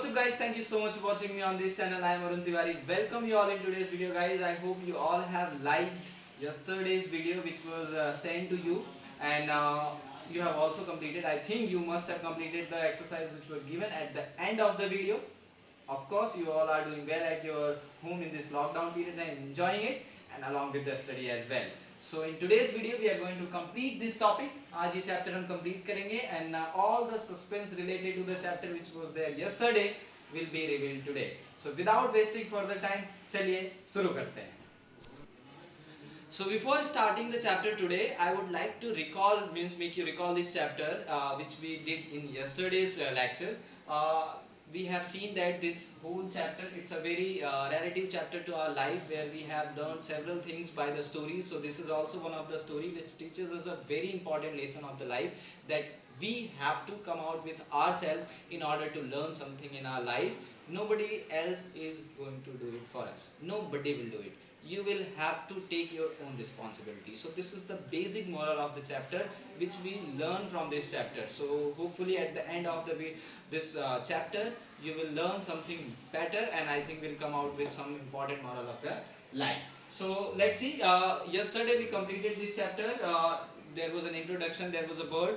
What's up guys, thank you so much for watching me on this channel. I am Arun. Welcome you all in today's video guys. I hope you all have liked yesterday's video which was sent to you, and you have also completed. I think you must have completed the exercise which were given at the end of the video. Of course you all are doing well at your home in this lockdown period and enjoying it, and along with the study as well. So in today's video we are going to complete this topic. आज ये chapter हम complete करेंगे, and all the suspense related to the chapter which was there yesterday will be revealed today. So without wasting further time, चलिए शुरू करते हैं. So before starting the chapter today, I would like to make you recall this chapter which we did in yesterday's lecture. We have seen that this whole chapter, it's a very relative chapter to our life, where we have learned several things by the story. So this is also one of the story which teaches us a very important lesson of the life, that we have to come out with ourselves in order to learn something in our life. Nobody else is going to do it for us. Nobody will do it. You will have to take your own responsibility. So this is the basic moral of the chapter which we learn from this chapter. So hopefully at the end of this chapter you will learn something better, and I think we'll come out with some important moral of the life. So let's see, yesterday we completed this chapter. There was an introduction, there was a bird,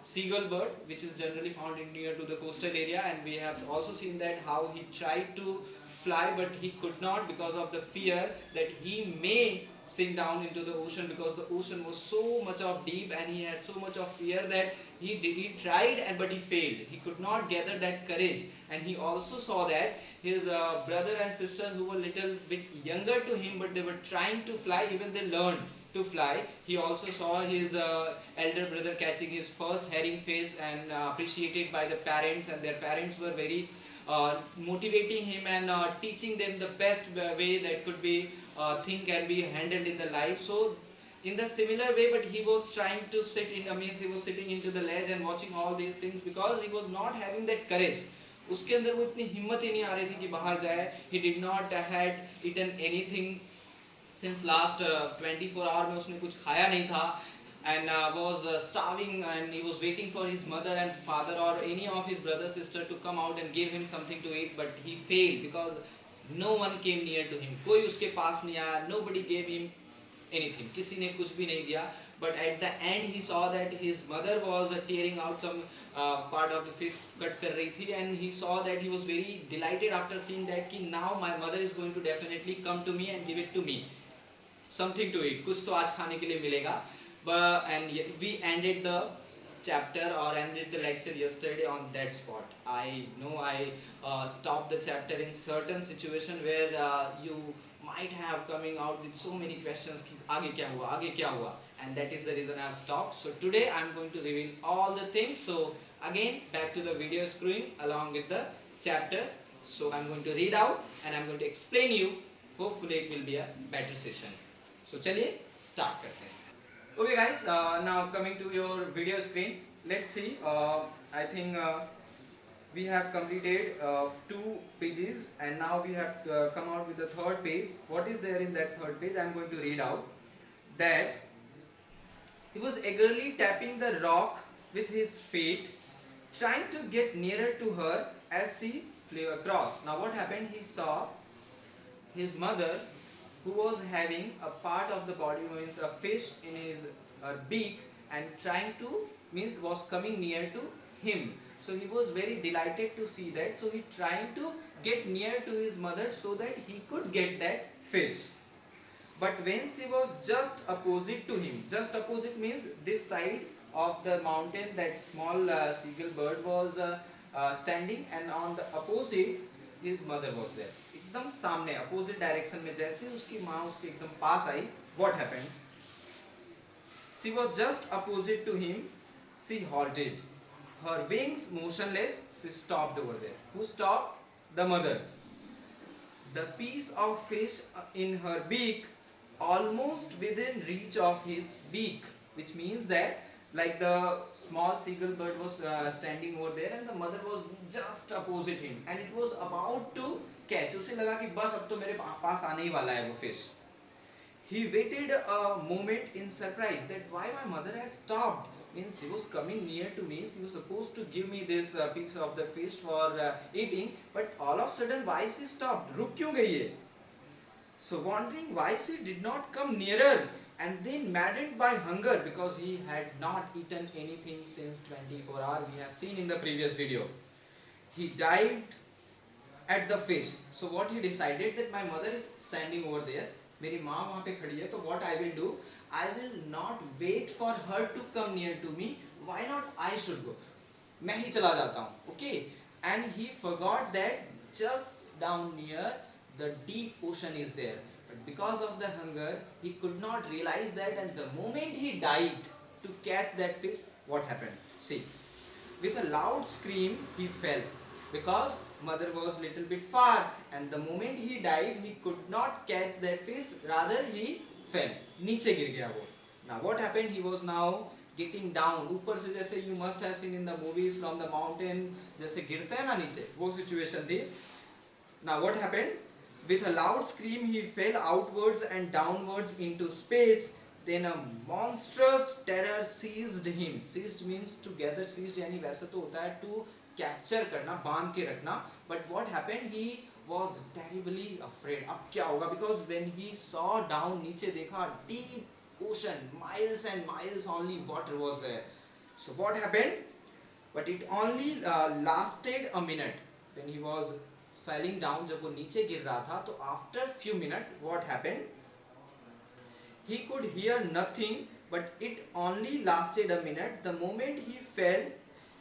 seagull bird, which is generally found in near to the coastal area, and we have also seen that how he tried to fly but he could not because of the fear that he may sink down into the ocean, because the ocean was so much of deep and he had so much of fear that he tried but he failed. He could not gather that courage, and he also saw that his brother and sister who were little bit younger to him but they were trying to fly, even they learned to fly. He also saw his elder brother catching his first herring fish and appreciated by the parents, and their parents were very motivating him and teaching them the best way that could be thing can be handled in the life. So in the similar way, but he was trying to sit in, he was sitting into the ledge and watching all these things because he was not having that courage. उसके अंदर वो इतनी हिम्मत ही नहीं आ रही थी कि बाहर जाए. He did not had eaten anything since last 24 hours में उसने कुछ खाया नहीं था, and was starving, and he was waiting for his mother and father or any of his brother sister to come out and give him something to eat, but he failed because no one came near to him. कोई उसके पास नहीं आया. Nobody gave him anything. किसी ने कुछ भी नहीं दिया. But at the end he saw that his mother was tearing out some part of the fish, cut कर रही थी, and he saw that he was very delighted after seeing that कि now my mother is going to definitely come to me and give it to me something to eat. कुछ तो आज खाने के लिए मिलेगा. And we ended the chapter or ended the lecture yesterday on that spot. I know I stopped the chapter in certain situation where you might have coming out with so many questions कि आगे क्या हुआ, आगे क्या हुआ, and that is the reason I have stopped. So today I am going to reveal all the things. So again back to the video screen along with the chapter. So I am going to read out and I am going to explain you. Hopefully it will be a better session. So चलिए start करते हैं. Okay guys, now coming to your video screen, let's see. I think we have completed 2 pages, and now we have come out with the third page. What is there in that third page? I am going to read out that he was eagerly tapping the rock with his feet, trying to get nearer to her as she flew across. Now what happened? He saw his mother, who was having a part of the body, means a fish in his beak, and trying to, means was coming near to him. So he was very delighted to see that. So he trying to get near to his mother so that he could get that fish. But when she was just opposite to him, just opposite means this side of the mountain, that small seagull bird was standing, and on the opposite his mother was there. एकदम सामने opposite direction में जैसे उसकी माँ उसके एकदम पास आई, what happened? She was just opposite to him. She halted, her wings motionless. She stopped over there. Who stopped? The mother. The piece of fish in her beak almost within reach of his beak, which means that like the small seagull bird was standing over there and the mother was just opposite him, and it was about to catch. उसे लगा कि बस अब तो मेरे पास आने ही वाला है वो fish. He waited a moment in surprise that why my mother has stopped. means he was coming near to me. She was supposed to give me this piece of the fish for eating, but all of a sudden why she stopped? रुक क्यों गई है? So wondering why she did not come nearer, and then maddened by hunger because he had not eaten anything since 24 hours, we have seen in the previous video. He dived at the fish. So what he decided, that my mother is standing over there, मेरी माँ वहाँ पे खड़ी है, तो what I will do, I will not wait for her to come near to me. Why not I should go? मैं ही चला जाता हूँ. Okay, and he forgot that just down near the deep ocean is there. But because of the hunger, he could not realize that, and the moment he dived to catch that fish, what happened? See, with a loud scream, he fell because mother was little bit far, and the moment he dived, he could not catch that fish. Rather, he fell. नीचे गिर गया वो. Now, what happened? He was now getting down. ऊपर से जैसे you must have seen in the movies from the mountain, जैसे गिरते हैं ना नीचे, वो situation थी. Now, what happened? With a loud scream, he fell outwards and downwards into space. Then a monstrous terror seized him. Seized means to gather. Seized यानी वैसे तो होता है to capture करना, बांध के रखना. But what happened? He was terribly afraid. अब क्या होगा? Because when he saw down, नीचे देखा, deep ocean, miles and miles only water was there. So what happened? But it only lasted a minute. When he was falling down, जब वो नीचे गिर रहा था, तो after few minutes, what happened? He could hear nothing, but it only lasted a minute. The moment he fell,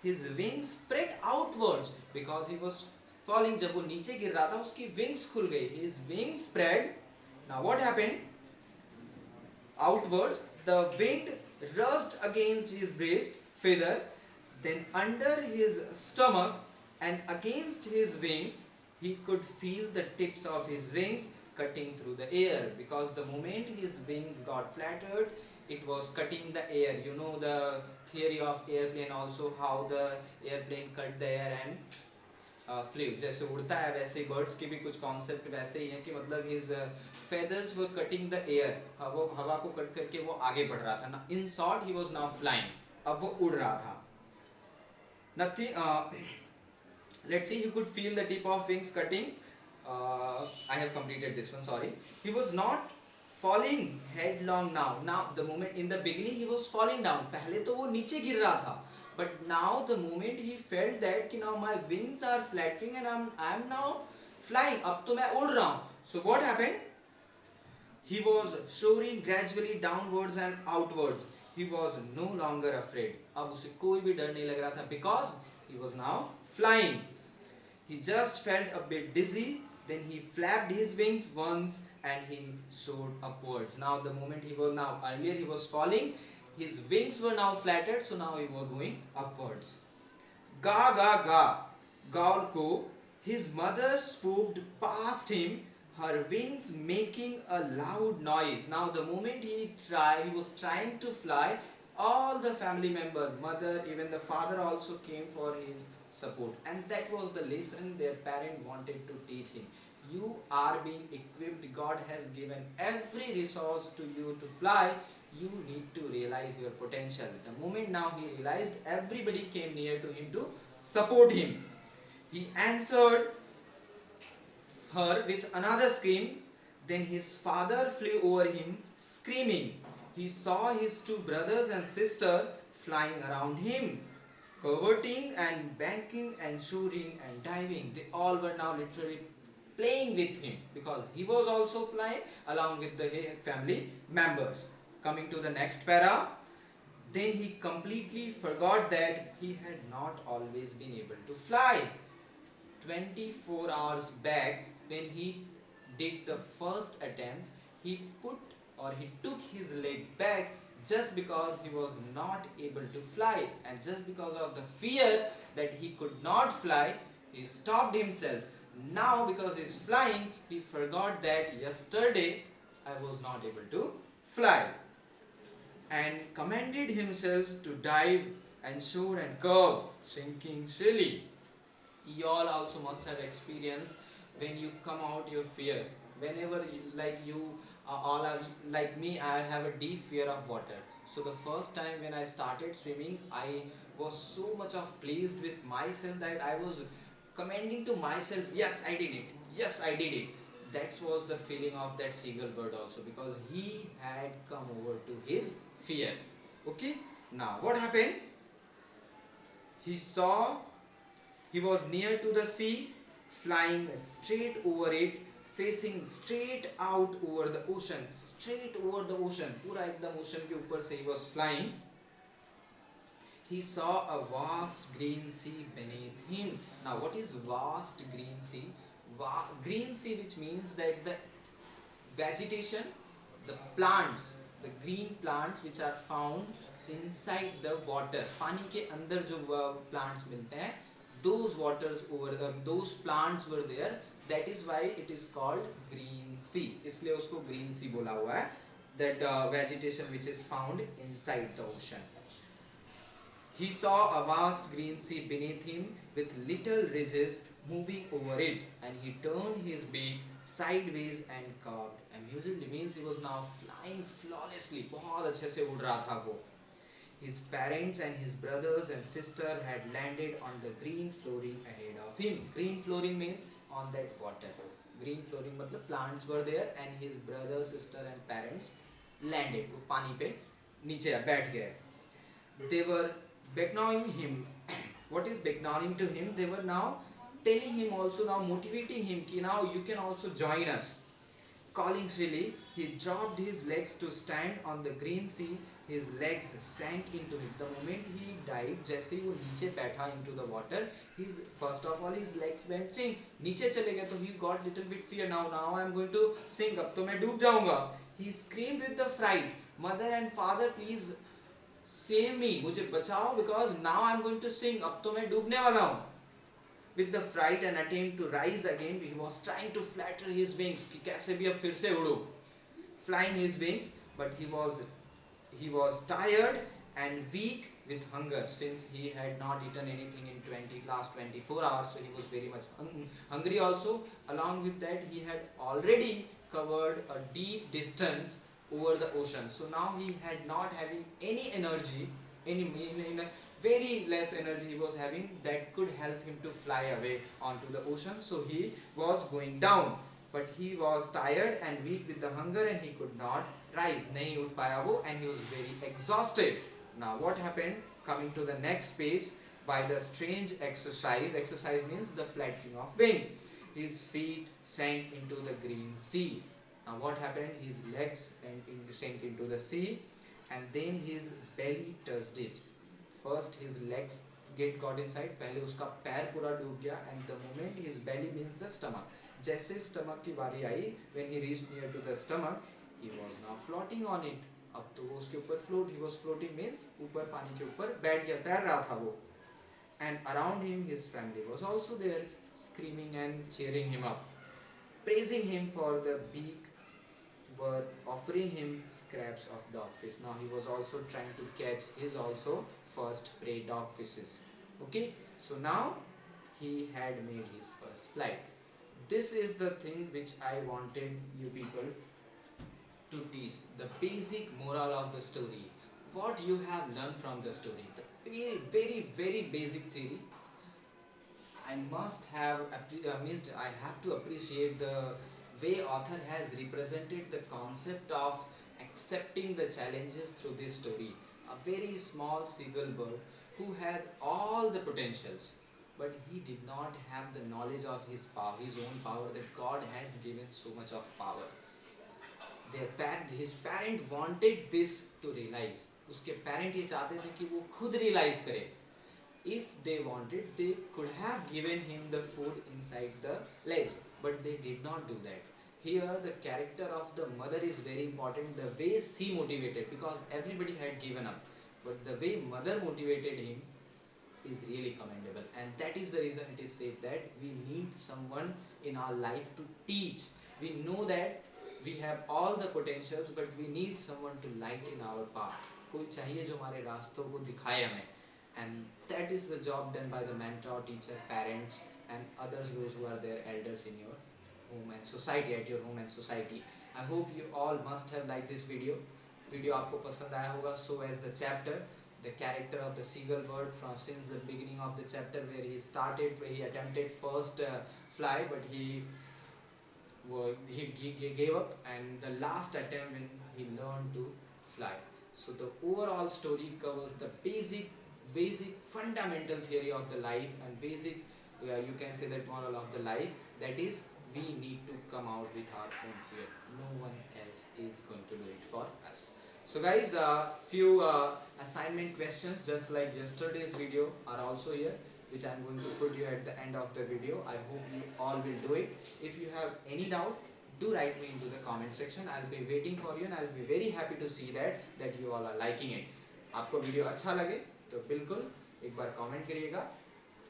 his wings spread outwards because he was falling. जब वो नीचे गिर रहा था, उसकी wings खुल गई. His wings spread. Now what happened? Outwards, the wind rushed against his breast feather, then under his stomach and against his wings. He could feel the tips of his wings cutting through the air, because the moment his wings got flattered, it was cutting the air. You know the theory of airplane also, how the airplane cut the air and flew. जैसे उड़ता है वैसे ही birds की भी कुछ concept वैसे ही है कि मतलब his feathers were cutting the air. वो हवा को कट करके वो आगे बढ़ रहा था ना. In short, he was now flying. अब वो उड़ रहा था. Nothing. Let's see, he could feel the tip of wings cutting. I have completed this one, sorry. He was not falling headlong now. Now the moment, in the beginning he was falling down. पहले तो वो नीचे गिर रहा था. But now the moment he felt that कि now my wings are flattering and I'm now flying. अब तो मैं उड़ रहा हूँ. So what happened? He was soaring gradually downwards and outwards. He was no longer afraid. अब उसे कोई भी डर नहीं लग रहा था, because he was now flying. He just felt a bit dizzy, then he flapped his wings once and he soared upwards. Now the moment he was now, earlier he was falling, his wings were now flattened, so now he was going upwards. Ga ga ga, Gaul, his mother swooped past him, her wings making a loud noise. Now the moment he was trying to fly, all the family member, mother, even the father also came for his support, and that was the lesson their parent wanted to teach him. You are being equipped. God has given every resource to you to fly. You need to realize your potential. The moment now he realized, everybody came near to him to support him. He answered her with another scream. Then his father flew over him screaming. He saw his two brothers and sister flying around him, curveting and banking and soaring and diving. They all were now literally playing with him, because he was also flying along with the family members. Coming to the next para, then he completely forgot that he had not always been able to fly. 24 hours back, when he did the first attempt, he took his leg back just because he was not able to fly, and just because of the fear that he could not fly, he stopped himself. Now because he is flying, he forgot that yesterday I was not able to fly, and commanded himself to dive and soar and curve, sinking shrilly. You all also must have experienced when you come out your fear. Whenever you all are like me, I have a deep fear of water. So the first time when I started swimming, I was so much of pleased with myself that I was commending to myself, yes I did it, yes I did it. That was the feeling of that seagull bird also, because he had come over to his fear. Okay, now what happened? He saw, he was near to the sea, flying straight over it, facing straight out over the ocean, straight over the ocean, पूरा एकदम ocean के ऊपर से he was flying. He saw a vast green sea beneath him. Now, what is vast green sea? Green sea, which means that the vegetation, the plants, the green plants which are found inside the water. पानी के अंदर जो plants मिलते हैं, those waters over those plants were there. That is why it is called green sea. इसलिए उसको green sea बोला हुआ है. That vegetation which is found inside the ocean. He saw a vast green sea beneath him with little ridges moving over it, and he turned his beak sideways and cawed amusedly. Means he was now flying flawlessly. बहुत अच्छे से उड़ रहा था वो. His parents and his brothers and sister had landed on the green flooring ahead of him. Green flooring means on that water. Green flooring मतलब plants were there and his brother, sister and parents landed. वो पानी पे नीचे बैठ गए. They were beckoning him. What is beckoning to him? They were now telling him, also now motivating him कि now you can also join us. Calling shrilly, he dropped his legs to stand on the green sea. His legs sank into it. The moment he dived, जैसे ही वो नीचे बैठा into the water, his first of all his legs went sink. नीचे चले गए तो he got little bit fear. Now I am going to sink. अब तो मैं डूब जाऊंगा. He screamed with the fright, mother and father, please save me, मुझे बचाओ, because now I am going to sink. अब तो मैं डूबने वाला हूँ. With the fright and attempt to rise again, he was trying to flatter his wings कि कैसे भी अब फिर से उड़ो, flying his wings, but he was tired and weak with hunger, since he had not eaten anything in last 24 hours, so he was very much hungry also. Along with that, he had already covered a deep distance over the ocean, so now he had not having any energy, very less energy he was having that could help him to fly away onto the ocean. So he was going down, but he was tired and weak with the hunger and he could not rise. नहीं उठ पाया वो, and he was very exhausted. Now what happened? Coming to the next page, by the strange exercise means the flattering of wings, his feet sank into the green sea. Now what happened? His legs sank into the sea, and then his belly touched it. First his legs got inside, पहले उसका पैर पूरा डूब गया, and the moment his belly means the stomach, जैसे stomach की बारी आई, when he reached near to the stomach, he was now floating on it. अब तो वो उसके ऊपर he was floating means ऊपर पानी के ऊपर बैठ गया, तैर रहा था वो. And around him his family was also there, screaming and cheering him up, praising him for the beak, were offering him scraps of dogfish. Now he was also trying to catch his also first prey, dogfishes. Okay, so now he had made his first flight. This is the thing which I wanted you people to teach, the basic moral of the story, what you have learned from the story, the very basic theory. I must have I have to appreciate the way author has represented the concept of accepting the challenges through this story. A very small seagull bird who had all the potentials, but he did not have the knowledge of his power, his own power, that God has given so much of power. His parent wanted this to realize. उसके parent ये चाहते थे कि वो खुद realize करे. If they wanted, they could have given him the food inside the ledge, but they did not do that. Here the character of the mother is very important, the way she motivated, because everybody had given up, but the way mother motivated him is really commendable, and that is the reason it is said that we need someone in our life to teach. We know that we have all the potentials, but we need someone to lighten our path. कोई चाहिए जो हमारे रास्तों को दिखाए हमें, and that is the job done by the mentor, teacher, parents and others, those who are their elders in your home and society, at your home and society. I hope you all must have liked this video, video आपको पसंद आया होगा. So as the chapter, the character of the seagull bird from since the beginning of the chapter where he started, where he attempted first fly, but he gave up, and the last attempt when he learned to fly. So the overall story covers the basic fundamental theory of the life, and basic, you can say that moral of the life, that is we need to come out with our own fear. No one else is going to do it for us. So guys, few assignment questions just like yesterday's video are also here, which I am going to put you at the end of the video. I hope you all will do it. If you have any doubt, do write me into the comment section. I'll be waiting for you, and I'll be very happy to see that you all are liking it. आपको video अच्छा लगे तो बिल्कुल एक बार comment करिएगा,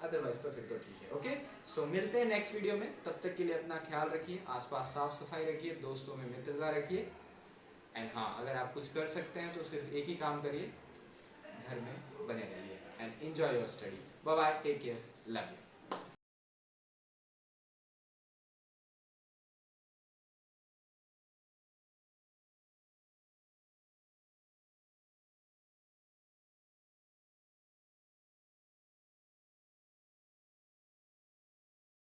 otherwise तो फिर तो ठीक है. ओके, सो मिलते हैं नेक्स्ट वीडियो में. तब तक के लिए अपना ख्याल रखिए, आसपास साफ सफाई रखिए, दोस्तों में मित्रता रखिए. एंड हाँ, अगर आप कुछ कर सकते हैं तो सिर्फ एक ही काम करिए, घर में बने रहिए and enjoy your study. Bye bye, take care, love you.